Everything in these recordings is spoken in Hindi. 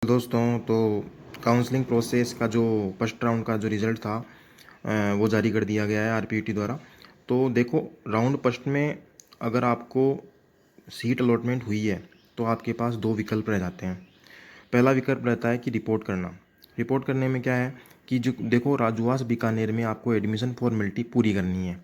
दोस्तों, तो काउंसलिंग प्रोसेस का जो फर्स्ट राउंड का जो रिज़ल्ट था वो जारी कर दिया गया है आरपीटी द्वारा। तो देखो, राउंड फर्स्ट में अगर आपको सीट अलॉटमेंट हुई है तो आपके पास दो विकल्प रह जाते हैं। पहला विकल्प रहता है कि रिपोर्ट करना। रिपोर्ट करने में क्या है कि जो देखो, राजूवास बीकानेर में आपको एडमिशन फॉर्मेलिटी पूरी करनी है।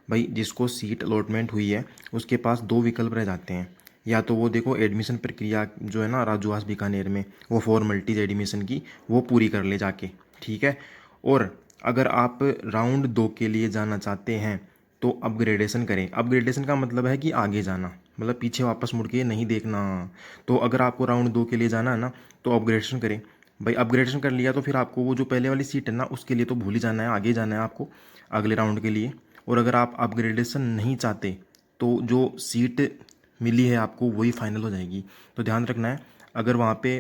भाई, जिसको सीट अलॉटमेंट हुई है उसके पास दो विकल्प रह जाते हैं। या तो वो देखो एडमिशन प्रक्रिया जो है ना राजूवास बीकानेर में, वो फॉर्मेलिटीज एडमिशन की वो पूरी कर ले जाके, ठीक है। और अगर आप राउंड 2 के लिए जाना चाहते हैं तो अपग्रेडेशन करें। अपग्रेडेशन का मतलब है कि आगे जाना, मतलब पीछे वापस मुड़ के नहीं देखना। तो अगर आपको राउंड 2 के लिए जाना है ना तो अपग्रेडेशन करें। भाई, अपग्रेडेशन कर लिया तो फिर आपको वो जो पहले वाली सीट है ना उसके लिए तो भूल ही जाना है, आगे जाना है आपको अगले राउंड के लिए। और अगर आप अपग्रेडेशन नहीं चाहते तो जो सीट मिली है आपको वही फाइनल हो जाएगी। तो ध्यान रखना है, अगर वहाँ पे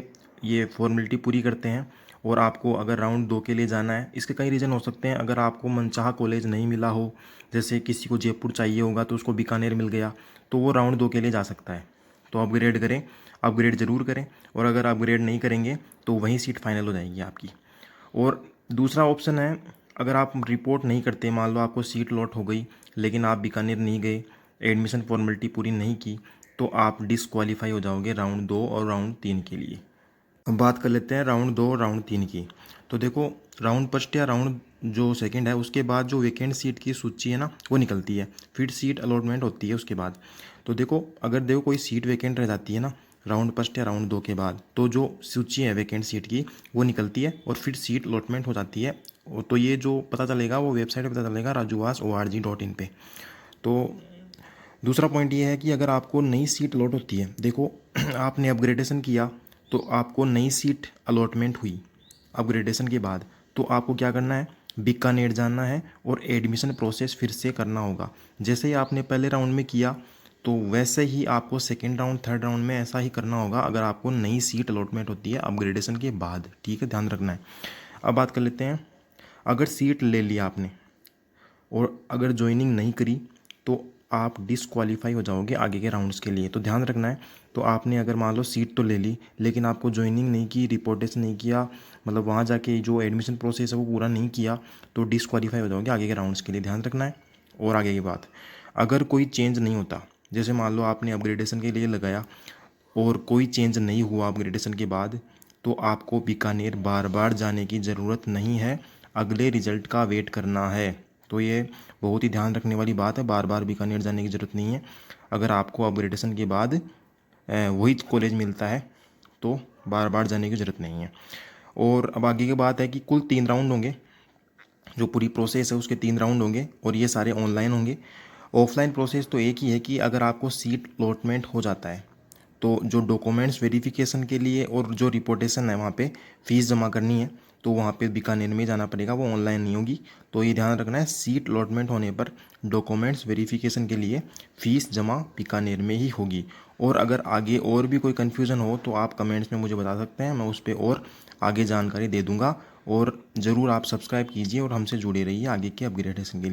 ये फॉर्मेलिटी पूरी करते हैं और आपको अगर राउंड 2 के लिए जाना है, इसके कई रीज़न हो सकते हैं। अगर आपको मनचाहा कॉलेज नहीं मिला हो, जैसे किसी को जयपुर चाहिए होगा तो उसको बीकानेर मिल गया, तो वो राउंड 2 के लिए जा सकता है। तो अपग्रेड करें, अपग्रेड ज़रूर करें। और अगर अपग्रेड नहीं करेंगे तो वहीं सीट फाइनल हो जाएगी आपकी। और दूसरा ऑप्शन है, अगर आप रिपोर्ट नहीं करते, मान लो आपको सीट लॉट हो गई लेकिन आप बीकानेर नहीं गए, एडमिशन फॉर्मेलिटी पूरी नहीं की, तो आप डिसक्वालीफाई हो जाओगे राउंड 2 और राउंड 3 के लिए। अब बात कर लेते हैं राउंड 2 और राउंड 3 की। तो देखो, राउंड फर्स्ट या राउंड जो सेकंड है उसके बाद जो वैकेंट सीट की सूची है ना वो निकलती है, फिर सीट अलॉटमेंट होती है उसके बाद। तो देखो, अगर देखो कोई सीट वैकेंट रह जाती है ना राउंड फर्स्ट या राउंड 2 के बाद, तो जो सूची है वैकेंट सीट की वो निकलती है और फिर सीट अलॉटमेंट हो जाती है। तो ये जो पता चलेगा वो वेबसाइट पर पता चलेगा, rajuvaas.org.in पे। तो दूसरा पॉइंट ये है कि अगर आपको नई सीट अलॉट होती है, देखो आपने अपग्रेडेशन किया तो आपको नई सीट अलॉटमेंट हुई अपग्रेडेशन के बाद, तो आपको क्या करना है, बीकानेर जाना है और एडमिशन प्रोसेस फिर से करना होगा। जैसे ही आपने पहले राउंड में किया तो वैसे ही आपको सेकेंड राउंड थर्ड राउंड में ऐसा ही करना होगा अगर आपको नई सीट अलॉटमेंट होती है अपग्रेडेशन के बाद, ठीक है, ध्यान रखना है। अब बात कर लेते हैं, अगर सीट ले लिया आपने और अगर ज्वाइनिंग नहीं करी तो आप डिसक्वालीफाई हो जाओगे आगे के राउंड्स के लिए। तो ध्यान रखना है। तो आपने अगर मान लो सीट तो ले ली लेकिन आपको ज्वाइनिंग नहीं की, रिपोर्टेशन नहीं किया, मतलब वहाँ जाके जो एडमिशन प्रोसेस है वो पूरा नहीं किया, तो डिसक्वालीफाई हो जाओगे आगे के राउंड्स के लिए, ध्यान रखना है। और आगे की बात, अगर कोई चेंज नहीं होता, जैसे मान लो आपने अपग्रेडेशन के लिए लगाया और कोई चेंज नहीं हुआ अपग्रेडेशन के बाद, तो आपको बीकानेर बार बार जाने की ज़रूरत नहीं है, अगले रिजल्ट का वेट करना है। तो ये बहुत ही ध्यान रखने वाली बात है, बार बार बीकानेर जाने की ज़रूरत नहीं है। अगर आपको अपग्रेडेशन के बाद वही कॉलेज मिलता है तो बार बार जाने की ज़रूरत नहीं है। और अब आगे की बात है कि कुल 3 राउंड होंगे, जो पूरी प्रोसेस है उसके 3 राउंड होंगे और ये सारे ऑनलाइन होंगे। ऑफलाइन प्रोसेस तो एक ही है कि अगर आपको सीट अलॉटमेंट हो जाता है तो जो डॉक्यूमेंट्स वेरिफिकेशन के लिए और जो रिपोर्टेशन है वहाँ पे फ़ीस जमा करनी है, तो वहाँ पे बीकानेर में जाना पड़ेगा, वो ऑनलाइन नहीं होगी। तो ये ध्यान रखना है, सीट अलॉटमेंट होने पर डॉक्यूमेंट्स वेरिफिकेशन के लिए फ़ीस जमा बीकानेर में ही होगी। और अगर आगे और भी कोई कन्फ्यूज़न हो तो आप कमेंट्स में मुझे बता सकते हैं, मैं उस पर और आगे जानकारी दे दूँगा। और ज़रूर आप सब्सक्राइब कीजिए और हमसे जुड़े रहिए आगे के अपग्रेडेशन के लिए।